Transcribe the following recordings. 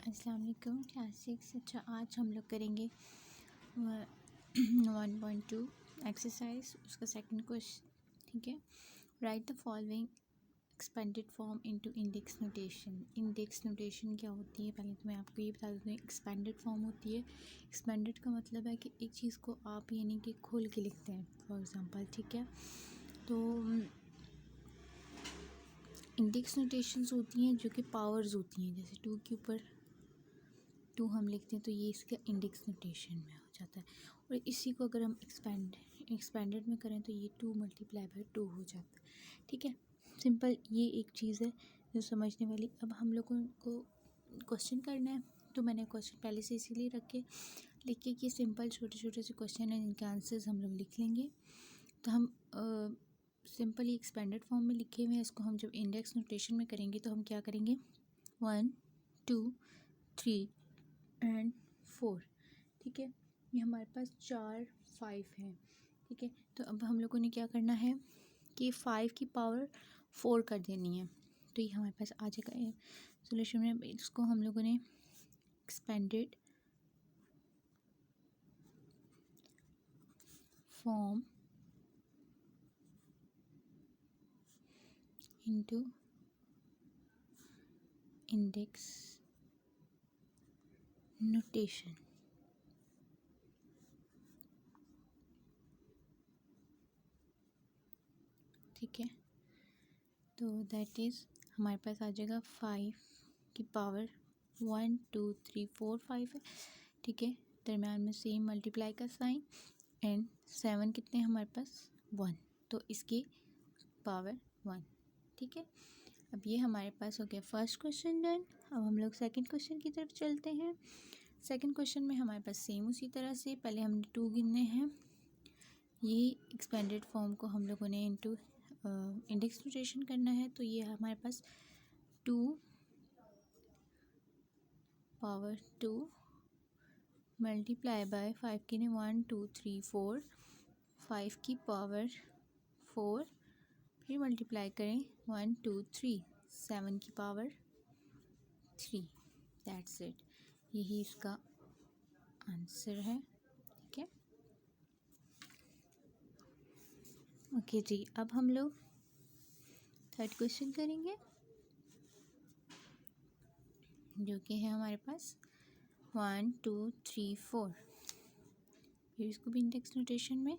अस्सलाम वालेकुम क्लास 6। अच्छा, आज हम लोग करेंगे 1.2 एक्सरसाइज, उसका सेकंड क्वेश्चन। ठीक है, right the following expanded form into index notation. Index notation क्या होती है, पहले तो मैं आपको ये बता दूँ। एक्सपेंडेड फॉर्म होती है, एक्सपेंडेड का मतलब है कि एक चीज़ को आप यानी कि खोल के लिखते हैं, फॉर एग्ज़ाम्पल। ठीक है, तो इंडेक्स नोटेशंस होती हैं जो कि पावर्स होती हैं, जैसे 2 के ऊपर 2 हम लिखते हैं तो ये इसका इंडेक्स नोटेशन में हो जाता है। और इसी को अगर हम एक्सपेंडेड में करें तो ये 2 मल्टीप्लाई बाय 2 हो जाता है। ठीक है, सिंपल ये एक चीज़ है जो समझने वाली। अब हम लोगों को क्वेश्चन करना है, तो मैंने क्वेश्चन पहले से इसीलिए लिख के कि सिंपल छोटे छोटे से क्वेश्चन हैं जिनके आंसर्स हम लोग लिख लेंगे। तो हम सिंपल एक्सपेंडेड फॉर्म में लिखे हुए हैं, इसको हम जब इंडेक्स नोटेशन में करेंगे तो हम क्या करेंगे, 1 2 3 एंड 4। ठीक है, ये हमारे पास 4 5 हैं। ठीक है, तो अब हम लोगों ने क्या करना है कि 5 की पावर 4 कर देनी है, तो ये हमारे पास आ जाएगा सोल्यूशन में। इसको हम लोगों ने expanded form into index notation. ठीक है, तो दैट इज़ हमारे पास आ जाएगा 5 की पावर 1 2 3 4 5 है। ठीक है, दरम्यान में सेम मल्टीप्लाई का साइन एंड 7 कितने हैं हमारे पास 1, तो इसकी पावर 1। ठीक है, अब ये हमारे पास हो गया फर्स्ट क्वेश्चन डन। अब हम लोग सेकंड क्वेश्चन की तरफ चलते हैं। सेकंड क्वेश्चन में हमारे पास सेम उसी तरह से पहले हमने 2 गिनने हैं। ये एक्सपेंडेड फॉर्म को हम लोगों ने इनटू इंडेक्स नोटेशन करना है, तो ये हमारे पास 2 पावर 2 मल्टीप्लाई बाय 5 की ने 1 2 3 4 5 की पावर 4, फिर मल्टीप्लाई करें 1 2 3 7 की पावर 3। दैट्स इट, यही इसका आंसर है। ठीक है, ओके जी। अब हम लोग थर्ड क्वेश्चन करेंगे जो कि है हमारे पास 1 2 3 4, फिर इसको भी इंडेक्स नोटेशन में।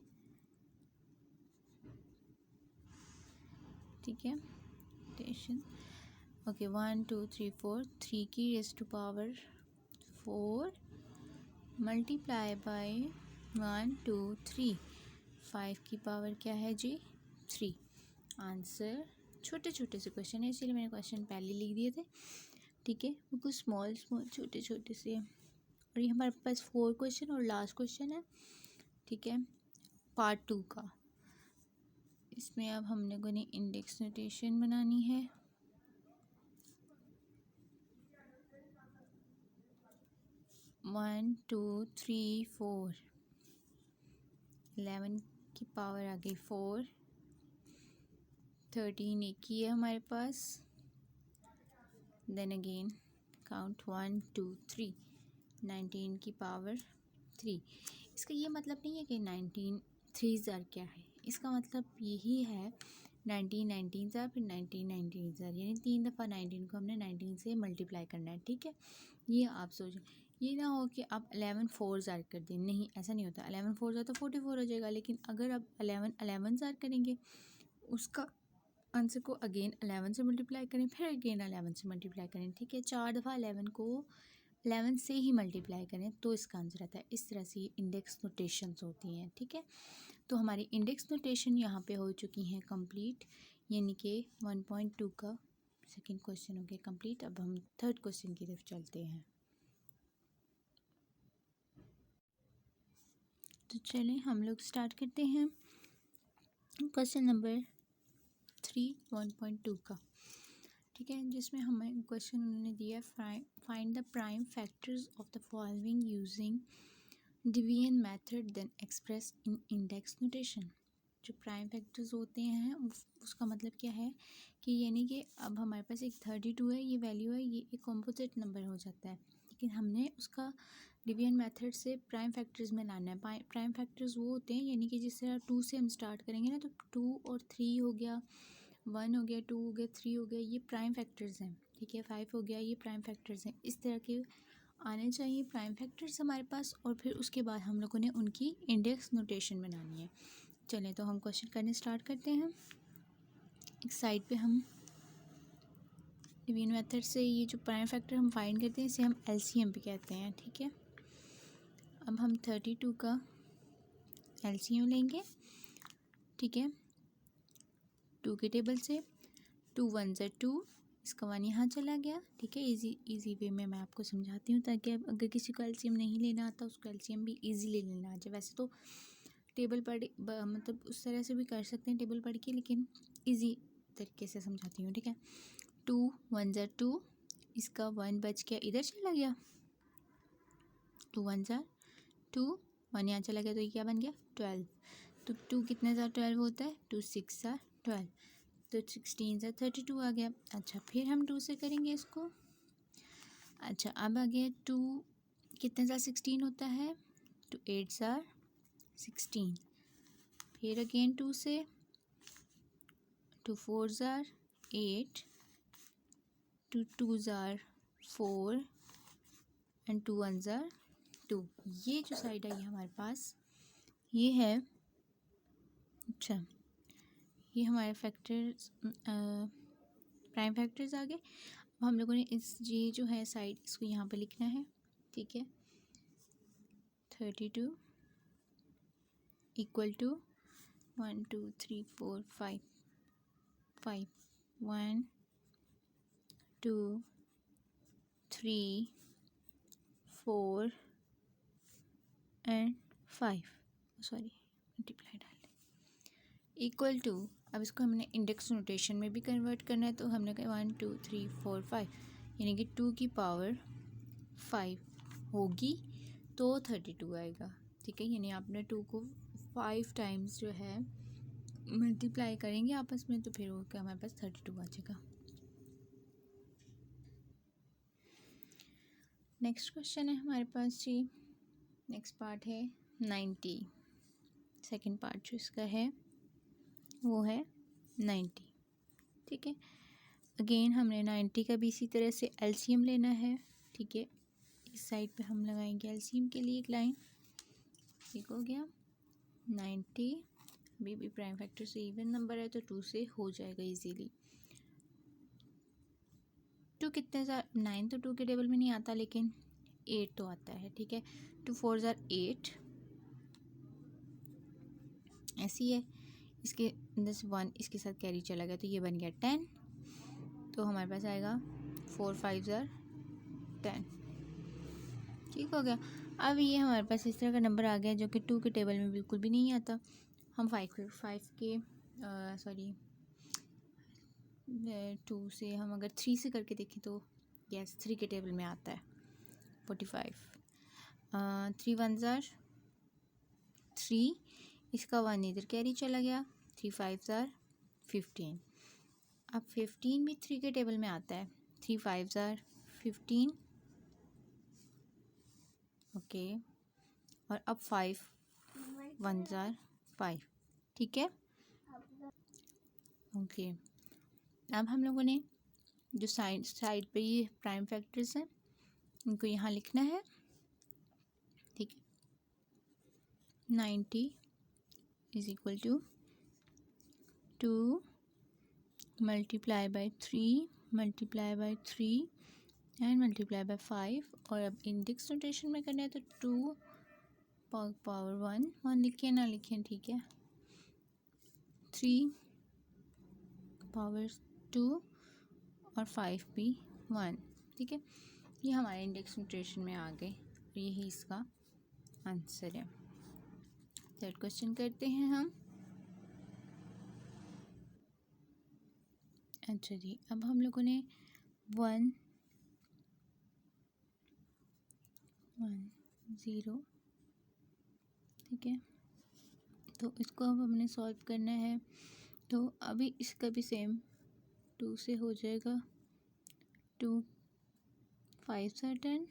ठीक है, नोटेशन ओके 1 2 3 4, 3 की raise to power 4 multiply by 1 2 3, 5 की पावर क्या है जी 3। आंसर छोटे छोटे से क्वेश्चन है, इसीलिए मैंने क्वेश्चन पहले लिख दिए थे। ठीक है, बिल्कुल स्मॉल छोटे छोटे से। और ये हमारे पास 4 क्वेश्चन और लास्ट क्वेश्चन है। ठीक है, पार्ट 2 का। इसमें अब हम लोगों ने इंडेक्स नोटेशन बनानी है। वन टू थ्री 4, 11 की पावर आ गई 4, 13 एक ही है हमारे पास। देन अगेन काउंट 1 2 3, 19 की पावर 3। इसका ये मतलब नहीं है कि 19 3 ज़ार क्या है, इसका मतलब यही है 19 ज़ार फिर 19 ज़ार, यानी 3 दफ़ा 19 को हमने 19 से मल्टीप्लाई करना है। ठीक है, ये आप सोचें, ये ना हो कि आप 11 4 ज़ार कर दें, नहीं ऐसा नहीं होता। 11 4 ज़ार तो 44 हो जाएगा, लेकिन अगर आप 11 ज़ार करेंगे उसका आंसर को अगेन 11 से मल्टीप्लाई करें, फिर अगेन 11 से मल्टीप्लाई करें। ठीक है, 4 दफ़ा 11 को 11 से ही मल्टीप्लाई करें तो इसका आंसर आता है। इस तरह से इंडेक्स नोटेशंस होती हैं। ठीक है, तो हमारी इंडेक्स नोटेशन यहाँ पे हो चुकी हैं कंप्लीट, यानी कि 1.2 का सेकंड क्वेश्चन हो गया कंप्लीट। अब हम थर्ड क्वेश्चन की तरफ चलते हैं। तो चलें हम लोग स्टार्ट करते हैं क्वेश्चन नंबर 3 1.2 का। ठीक है, जिसमें हमें क्वेश्चन उन्होंने दिया find the prime factors of the following using division method then express in index notation. जो प्राइम फैक्टर्स होते हैं उसका मतलब क्या है कि यानी कि अब हमारे पास एक 32 है, ये वैल्यू है, ये एक कॉम्पोजिट नंबर हो जाता है, लेकिन हमने उसका डिवीजन मेथड से प्राइम फैक्टर्स में लाना है। प्राइम फैक्टर्स वो होते हैं यानी कि जिस तरह 2 से हम स्टार्ट करेंगे ना, तो 2 और 3 हो गया, 1 हो गया, 2 हो गया, 3 हो गया, ये प्राइम फैक्टर्स हैं, ठीक है। 5 हो गया, ये प्राइम फैक्टर्स हैं। इस तरह के आने चाहिए प्राइम फैक्टर्स हमारे पास, और फिर उसके बाद हम लोगों ने उनकी इंडेक्स नोटेशन बनानी है। चलें तो हम क्वेश्चन करने स्टार्ट करते हैं। एक साइड पे हम डिवीजन मेथड से ये जो प्राइम फैक्टर हम फाइंड करते हैं इसे हम एलसीएम भी कहते हैं, ठीक है। अब हम 32 का एलसीएम लेंगे, ठीक है, 2 के टेबल से। 2 1 ज़ा 2, इसका 1 यहाँ चला गया, ठीक है। इजी वे में मैं आपको समझाती हूँ ताकि अगर किसी को एलसीएम नहीं लेना आता उसको एलसीएम भी इजीली लेना आ जाए। वैसे तो टेबल पढ़ मतलब उस तरह से भी कर सकते हैं टेबल पढ़ के, लेकिन इजी तरीके से समझाती हूँ, ठीक है। 2 1 ज़ा 2, इसका 1 बच गया, इधर चला गया। 2 1 ज़ा 2, 1 यहाँ चला गया, तो ये क्या बन गया 12। तो 2 कितने ज़ा 12 होता है, 2 6 ज़ा 12, तो 16 ज़ा 32 आ गया। अच्छा, फिर हम 2 से करेंगे इसको। अच्छा, अब आ गया 2 कितने ज़ा 16 होता है, तो 8 ज़ा 16। फिर अगेन 2 से, 2 4 ज़ा 8, 2 2 ज़ा 4 एंड 2 1 ज़ा 2। ये जो साइड आई है हमारे पास ये है। अच्छा, ये हमारे फैक्टर्स प्राइम फैक्टर्स आ गए। अब हम लोगों ने ये जो है साइड इसको यहाँ पे लिखना है, ठीक है। 32 equal to 1 2 3 4 5 5 1 2 3 4 and 5, sorry multiply डाल इक्वल टू। अब इसको हमने इंडेक्स नोटेशन में भी कन्वर्ट करना है, तो हमने कहा 1 2 3 4 5 यानी कि 2 की पावर 5 होगी तो 32 आएगा, ठीक है। यानी आपने 2 को 5 टाइम्स जो है मल्टीप्लाई करेंगे आपस में, तो फिर वो क्या हमारे पास 32 आ जाएगा। नेक्स्ट क्वेश्चन है हमारे पास जी, नेक्स्ट पार्ट है 90। सेकंड पार्ट जो इसका है वो है 90, ठीक है। अगेन हमने 90 का भी इसी तरह से एलसीएम लेना है, ठीक है। इस साइड पे हम लगाएंगे एलसीएम के लिए एक लाइन, ठीक हो गया। 90 भी प्राइम फैक्टर से इवन नंबर है तो 2 से हो जाएगा इजीली। 2 कितने ज़ा 9 तो 2 के टेबल में नहीं आता, लेकिन 8 तो आता है, ठीक है। 2 4 ज़ा 8, ऐसी है। इसके अंदर से 1 इसके साथ कैरी चला गया तो ये बन गया 10, तो हमारे पास आएगा 4 5 ज़ा 10, ठीक हो गया। अब ये हमारे पास इस तरह का नंबर आ गया जो कि 2 के टेबल में बिल्कुल भी नहीं आता। हम 5 के 2 से हम अगर 3 से करके देखें तो यस 3 के टेबल में आता है 45। 3 1 ज़ा 3, इसका 1 इधर कैरी चला गया, 3 5 ज़ा 15। अब 15 भी 3 के टेबल में आता है, 3 5 ज़ा 15, ओके। और अब 5 1 ज़ा 5, ठीक है, ओके। अब हम लोगों ने जो साइड पे ये प्राइम फैक्टर्स हैं इनको यहाँ लिखना है, ठीक है। 90 is equal to 2 multiply by 3 multiply by 3 and multiply by 5। और अब इंडेक्स नोटेशन में करना है तो 2 पावर 1 लिखें ना लिखें, ठीक है। 3 पावर 2 और 5 भी 1, ठीक है। ये हमारे इंडेक्स नोटेशन में आ गए और यही इसका आंसर है। थर्ड क्वेश्चन करते हैं हम। अच्छा जी, अब हम लोगों ने 1 1 0, ठीक है, तो इसको अब हमने सॉल्व करना है। तो अभी इसका भी सेम 2 से हो जाएगा, 2 5 ज़ा 10,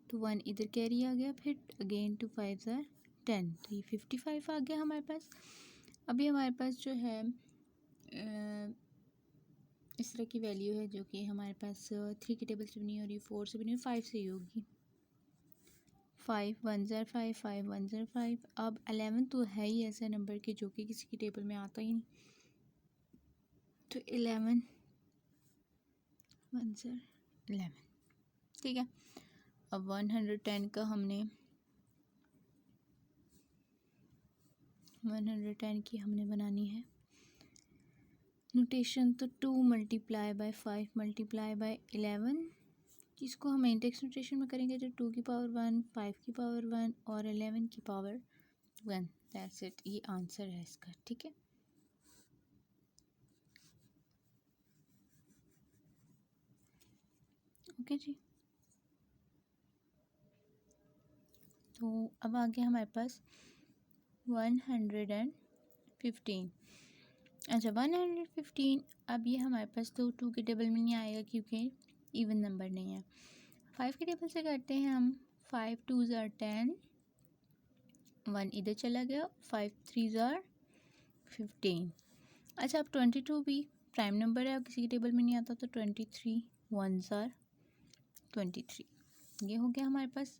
तो 1 इधर कैरी आ गया, फिर अगेन 2 5 ज़ा 10, तो ये 55 आ गया हमारे पास। अभी हमारे पास जो है इस तरह की वैल्यू है जो कि हमारे पास 3 की टेबल से भी नहीं हो रही, 4 से भी नहीं, 5 से ही होगी। 5 1 ज़ा 5, 5 1 ज़ा 5। अब 11 तो है ही ऐसा नंबर कि जो कि किसी की टेबल में आता ही नहीं, तो 11 1 ज़ा 11, ठीक है। अब 110 का हमने 110 की हमने बनानी है नोटेशन। तो 2 मल्टीप्लाई बाय 5 मल्टीप्लाई बाय 11, जिसको हम इंडेक्स नोटेशन में करेंगे तो 2 की पावर 1, 5 की पावर 1 और 11 की पावर 1। दैट्स इट, ये आंसर है इसका, ठीक है। ओके जी, तो अब आ गया हमारे पास 115। अच्छा 115, अब ये हमारे पास तो 2 के टेबल में नहीं आएगा क्योंकि इवन नंबर नहीं है। 5 के टेबल से करते हैं हम। 5 2 ज़ा 10, 1 इधर चला गया, 5 3 ज़ा 15। अच्छा अब 22 भी प्राइम नंबर है, किसी के टेबल में नहीं आता, तो 23 1 ज़ा 23, ये हो गया हमारे पास।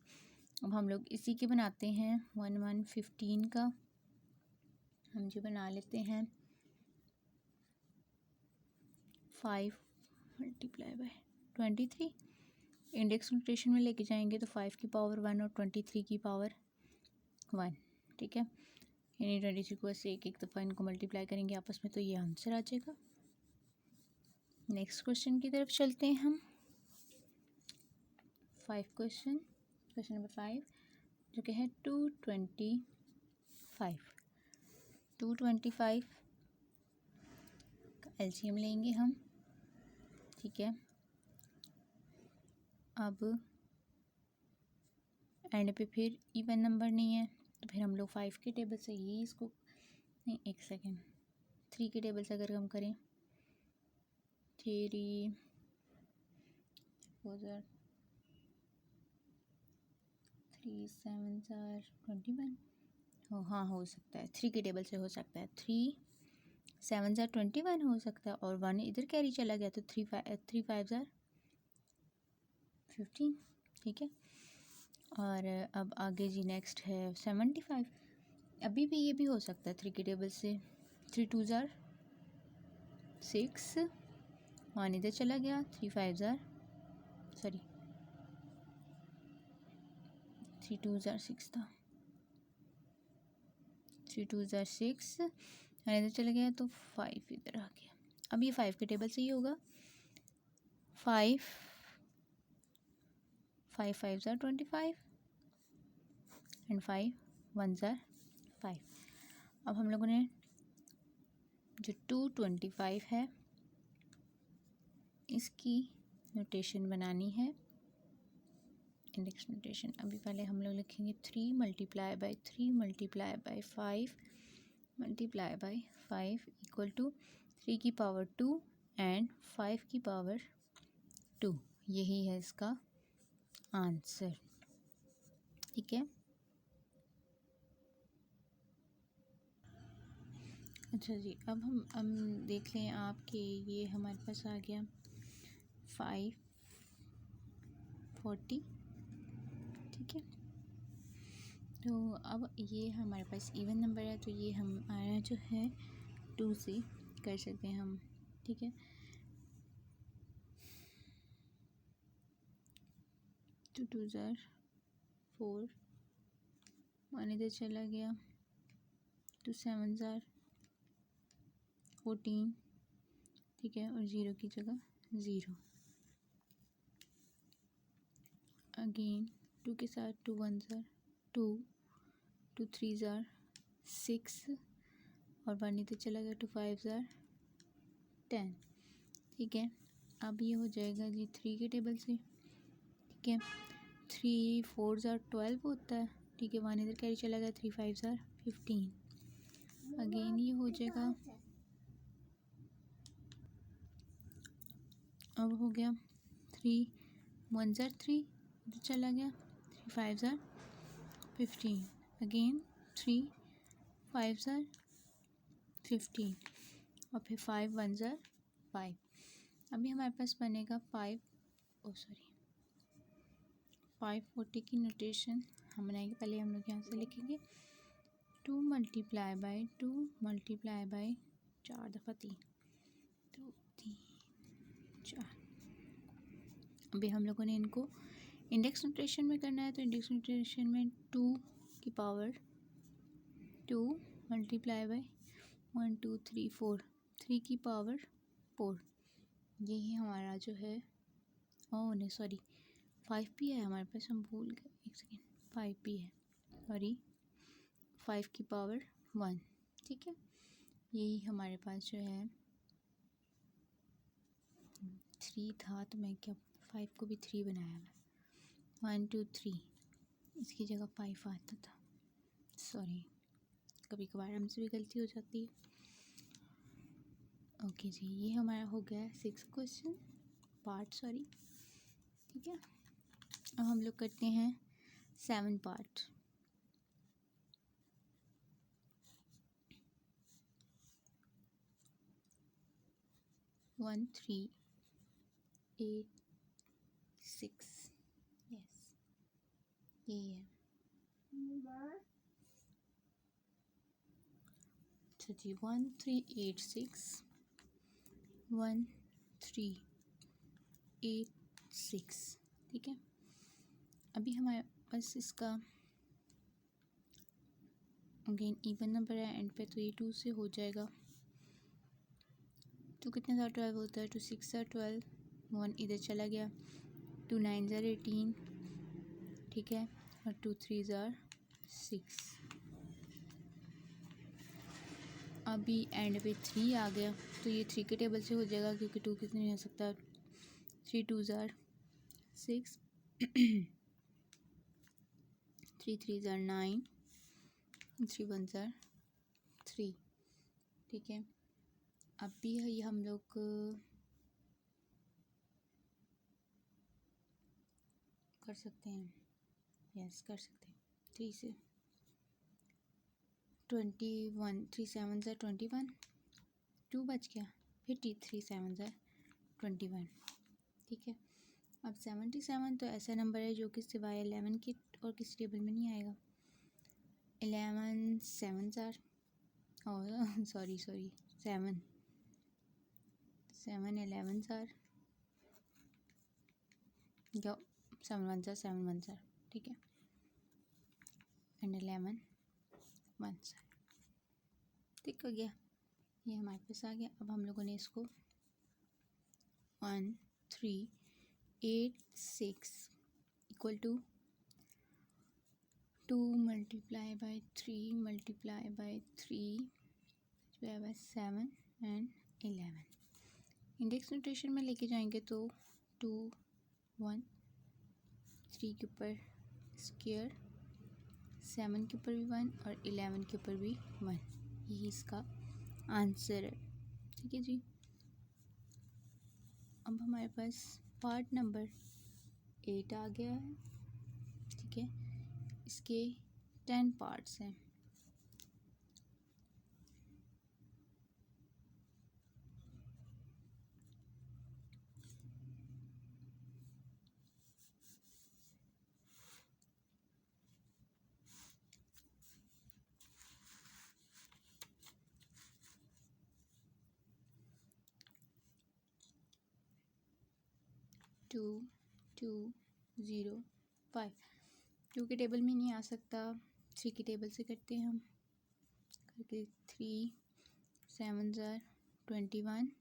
अब हम लोग इसी के बनाते हैं 115 का। हम जो बना लेते हैं 5 मल्टीप्लाई बाय 23, इंडेक्स नोटेशन में लेके जाएंगे तो 5 की पावर 1 और 23 की पावर 1, ठीक है। यानी 23 को ऐसे एक एक दफ़ा इनको मल्टीप्लाई करेंगे आपस में, तो ये आंसर आ जाएगा। नेक्स्ट क्वेश्चन की तरफ चलते हैं हम। क्वेश्चन नंबर 5 जो कि है 225। 225 का एलसीएम लेंगे हम, ठीक है। अब एंड पे फिर इवन नंबर नहीं है, तो फिर हम लोग 5 के टेबल से ही इसको, नहीं एक सेकेंड, 3 के टेबल से अगर हम करें 3 4 ज़ा 3 7 ज़ा 21, हो हाँ हो सकता है 3 के टेबल से हो सकता है, 3 7 ज़ा 21 हो सकता है, और 1 इधर कैरी चला गया तो 3 5 ज़ा 15, ठीक है। और अब आगे जी नेक्स्ट है 75। अभी भी ये भी हो सकता है 3 के टेबल से, 3 2 ज़ा 6, 1 इधर चला गया, 3 5 ज़ा 3 2 ज़ा 6 था, 3 2 ज़ा 6, इधर चला गया तो 5 इधर आ गया। अब ये 5 के टेबल से ही होगा, 5 5 ज़ा 25 एंड 5 1 ज़ा 5। अब हम लोगों ने जो 225 है इसकी नोटेशन बनानी है, इंडेक्स नोटेशन। अभी पहले हम लोग लिखेंगे 3 multiply by 3 multiply by 5 multiply by 5 equal to 3 की पावर 2 एंड 5 की पावर 2, यही है इसका आंसर, ठीक है। अच्छा जी, अब हम देख लें आपके, ये हमारे पास आ गया 540, ठीक है। तो अब ये हमारे पास इवन नंबर है, तो ये हमारा जो है 2 से कर सकते हैं हम, ठीक है। 2 2 ज़ा 4, 1 इधर चला गया, 2 7 ज़ा 14, ठीक है, और 0 की जगह 0। अगेन 2 के साथ 2 1 ज़ा 2, 2 3 ज़ा 6 और 1 इधर चला गया, 2 5 ज़ा 10, ठीक है। अब ये हो जाएगा जी 3 के टेबल से, ठीक है। 3 4 ज़ा 12 होता है, ठीक है। 1 इधर कैरी चला गया, 3 5 ज़ा 15, अगेन ये हो जाएगा, अब हो गया 3 1 ज़ार 3 इधर चला गया, 3 5 ज़ार 15, अगेन 3 5 ज़ार 15 और फिर 5 1 ज़ार 5। अभी हमारे पास बनेगा 540 की नोटेशन हम बनाएंगे। पहले हम लोग यहाँ से लिखेंगे 2 मल्टीप्लाई बाई 2 मल्टीप्लाई बाई 4 दफ़ा 3 2 3 4। अभी हम लोगों ने इनको इंडेक्स नोटेशन में करना है, तो इंडेक्स नोटेशन में 2 की पावर 2 मल्टीप्लाई बाई 1 2 3 4 3 की पावर 4, यही हमारा जो है, ओह नहीं सॉरी 5 भी है हमारे पास, हम भूल गए, एक सेकेंड, 5 भी है, सॉरी 5 की पावर 1, ठीक है। यही हमारे पास जो है 3 था, तो मैं क्या 5 को भी 3 बनाया मैं, 1 2 3, इसकी जगह 5 आता था, सॉरी कभी कभार हमसे भी गलती हो जाती है। ओके जी, ये हमारा हो गया 6 क्वेश्चन पार्ट, सॉरी, ठीक है। अब हम लोग करते हैं 7 पार्ट। वन 3 8 6, यस ये है। अच्छा जी, 1 3 8 6 1 3 8 6, ठीक है। अभी हमारे पास इसका अगेन इवन नंबर है एंड पे, तो ये 2 से हो जाएगा। 2 कितने ज़ार 12 होता है, 2 6 ज़ार 12, 1 इधर चला गया, 2 9 ज़ार 18, ठीक है, और 2 3 ज़ार 6। अभी एंड पे 3 आ गया, तो ये 3 के टेबल से हो जाएगा, क्योंकि 2 कितने नहीं हो सकता, 3 2 ज़ार 6 3 3 ज़ार 9 3 1 ज़ार 3, ठीक है। अभी ये हम लोग कर सकते हैं, यस कर सकते हैं, 3 से 21 3 7 ज़ार 21, 2 बच गया, फिर 3 7 ज़ार 21, ठीक है। अब 77 तो ऐसा नंबर है जो कि सिवाय 11 के और किसी टेबल में नहीं आएगा। 11 7 ज़ार, और सॉरी 7 11 ज़ार, या 7 1 ज़ार 7 1 ज़ार, ठीक है, एंड 11 1 ज़ार, ठीक हो गया। ये हमारे पास आ गया। अब हम लोगों ने इसको 1 3 8 6 equal to 2 multiply by 3 multiply by 3 multiply by 7 and 11। Index notation में लेके जाएंगे तो 2 1 3 के ऊपर स्क्वायर, 7 के ऊपर भी 1 और 11 के ऊपर भी 1, यही इसका आंसर है, ठीक है जी। अब हमारे पास पार्ट नंबर 8 आ गया है, ठीक है। इसके 10 पार्ट्स हैं। टू 2 0 5, 2 के टेबल में नहीं आ सकता, 3 के टेबल से करते हैं हम, करके 3 7 ज़ार 21,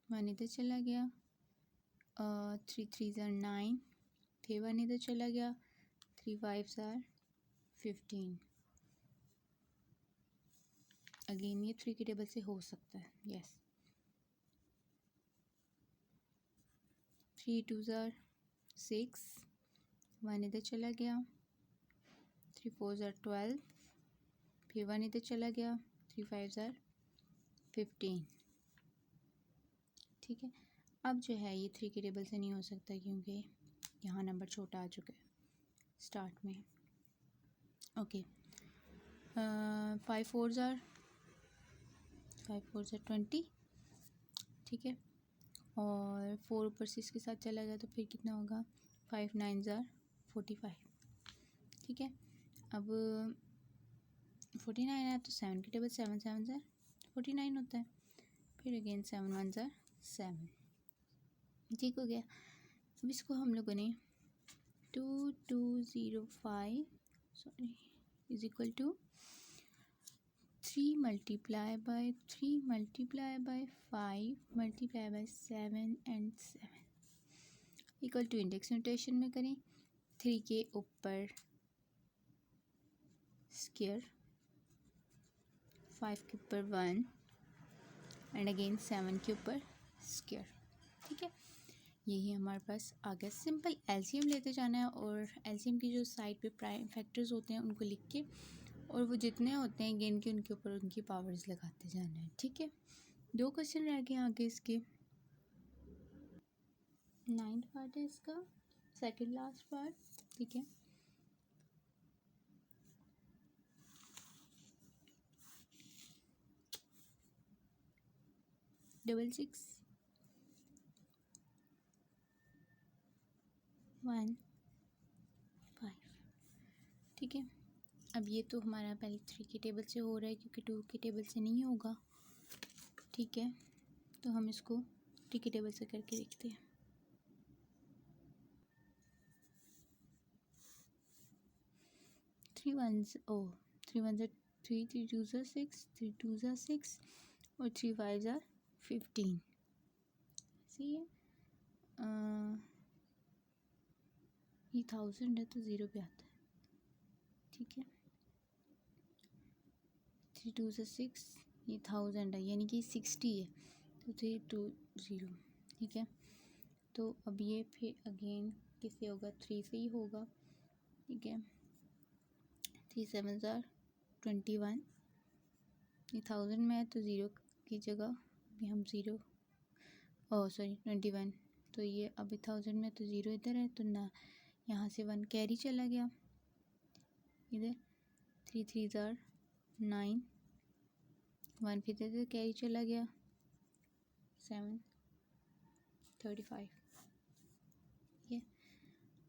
1 इधर चला गया, 3 3 ज़ार 9, फिर 1 इधर चला गया, 3 5 ज़ार 15, अगेन ये 3 के टेबल से हो सकता है, यस। 3 2 ज़ार 6, 1 इधर चला गया, 3 4 ज़ार 12, फिर 1 इधर चला गया, 3 5 ज़ार 15। ठीक है, अब जो है ये 3 के टेबल से नहीं हो सकता क्योंकि यहाँ नंबर छोटा आ चुका है स्टार्ट में। ओके, 5 4 ज़ार 20। ठीक है, और 4 ऊपर से इसके साथ चला गया तो फिर कितना होगा, 5 9 ज़ार 45। ठीक है, अब 49 आया तो 7 के टेबल 7 7 ज़ार 49 होता है, फिर अगेन 7 1 ज़ार 7। ठीक हो गया। अब इसको हम लोगों ने 2205 sorry is equal to 3 multiply by 3 multiply by 5 multiply by 7 and 7 equal to index notation में करें। 3 के ऊपर स्क्वायर, 5 के ऊपर 1 एंड अगेन 7 के ऊपर स्क्वायर। ठीक है, यही हमारे पास आ गया। सिंपल एलसीएम लेते जाना है और एलसीएम की जो साइड पे प्राइम फैक्टर्स होते हैं उनको लिख के और वो जितने होते हैं गिन के उनके ऊपर उनकी पावर्स लगाते जाना है। ठीक है, 2 क्वेश्चन रह गए आगे इसके। 9th पार्ट है इसका, सेकंड लास्ट पार्ट। ठीक है, डबल 6 1 5। ठीक है, अब ये तो हमारा पहले 3 के टेबल से हो रहा है क्योंकि 2 के टेबल से नहीं होगा। ठीक है, तो हम इसको 3 के टेबल से करके देखते हैं। 3 1 3 1 ज़ार 3 3 2 ज़ार 6 3 2 ज़ार 6 और 3 5 ज़ार 15। सही है, ये 1000 है तो 0 पे आता है। ठीक है, 3 2 ज़ार 6, ये 1000 है यानी कि 60 है तो 3 2 0। ठीक है, तो अब ये फिर अगेन किससे होगा, 3 से ही होगा। ठीक है, 3 7 ज़ार 21, ये 1000 में है तो 0 की जगह भी हम 0 सॉरी 21, तो ये अभी 1000 में तो 0 इधर है तो ना यहाँ से 1 कैरी चला गया इधर। 3 3 ज़ार 9, 1 फिर इधर कैरी चला गया 7 35। ठीक है,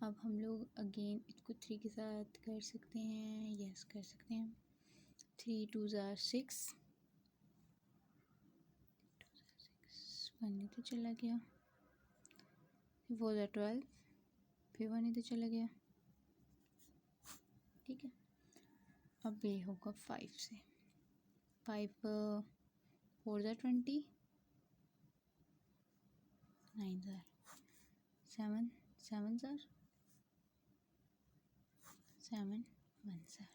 अब हम लोग अगेन इसको 3 के साथ कर सकते हैं, यस कर सकते हैं। 3 2 ज़ार 6, 1 इधर चला गया, 4 ज़ार 12, फिर 1 इधर चला गया। ठीक है, अब ये होगा 5 से, 5 4 ज़ार 20, 9 ज़ार 7 7 ज़ार 7 1 ज़ार।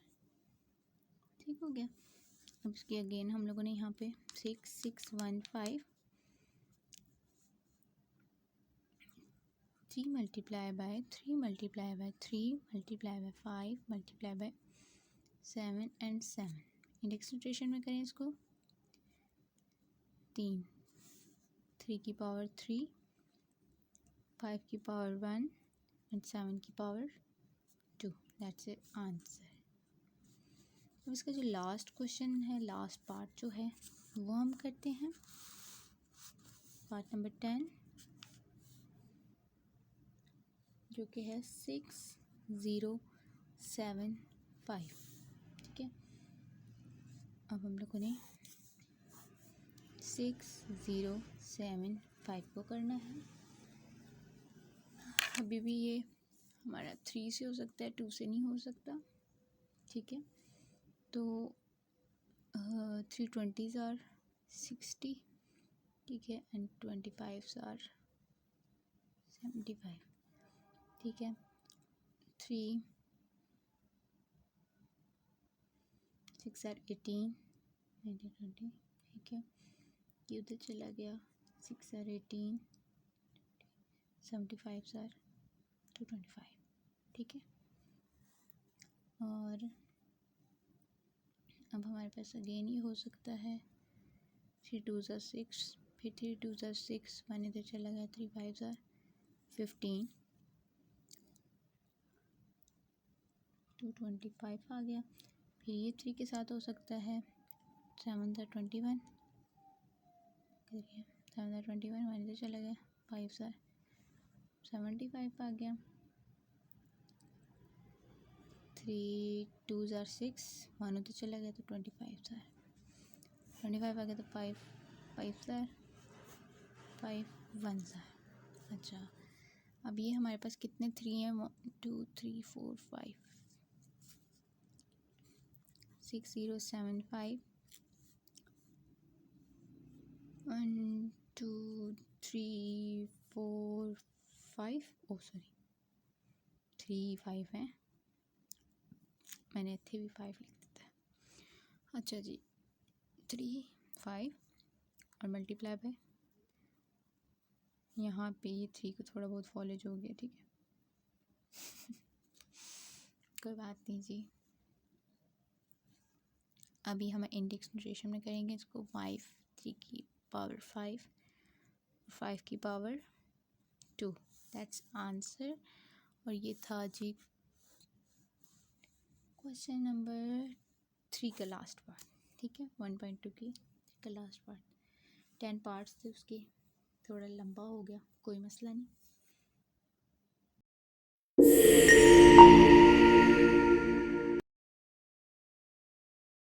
ठीक हो गया। अब इसके अगेन हम लोगों ने यहाँ पे 6 6 1 5 3 multiply by 3 multiply by 3 multiply by 5 multiply by 7 and 7 index notation में करें इसको। 3 की पावर 3, 5 की पावर 1 एंड 7 की पावर 2। That's it answer. अब इसका जो लास्ट क्वेश्चन है, लास्ट पार्ट जो है वो हम करते हैं, पार्ट नंबर 10 जो कि है 6 0 7 5। ठीक है, अब हम लोगों ने 6 0 7 5 को करना है। अभी भी ये हमारा 3 से हो सकता है, 2 से नहीं हो सकता। ठीक है, तो 3 20s आर 60। ठीक है, एंड 25s आर 75। ठीक है, 3 6 आर 18 19 20। ठीक है, ये उधर चला गया, 6 आर 18 75 आर 225। ठीक है, और अब हमारे पास अगेन ये हो सकता है 3 2 ज़ा 6, फिर 3 2 ज़ा 6, 1 इधर चला गया, 3 5 ज़ा 15, 225 आ गया। फिर ये 3 के साथ हो सकता है 7 ज़ा 21, 7 ज़ा 21, 1 इधर चला गया, 5 ज़ा 75 आ गया, 3 2 ज़ा 6, 1 उधर चला गया तो 25 आ गया, तो 5 ज़ा 5 1 ज़ा। अच्छा, अब ये हमारे पास कितने 3 हैं, 1 2 3 4 5 6 0 7 5, 1 2 3 4 5, ओ सॉरी 3 5 हैं, मैंने इतने भी 5 लिख देता है। अच्छा जी, 3 5 और मल्टीप्लाई बाय, यहाँ पे ये 3 को थोड़ा बहुत फॉलोज हो गया, ठीक है। कोई बात नहीं जी। अभी हम इंडेक्स नोटेशन में करेंगे इसको, 5 3 की पावर 5, 5 की पावर 2, दैट्स आंसर। और ये था जी क्वेश्चन नंबर 3 का लास्ट पार्ट, ठीक है, 1.2 की का लास्ट पार्ट। 10 पार्ट्स थे उसके, थोड़ा लंबा हो गया, कोई मसला नहीं।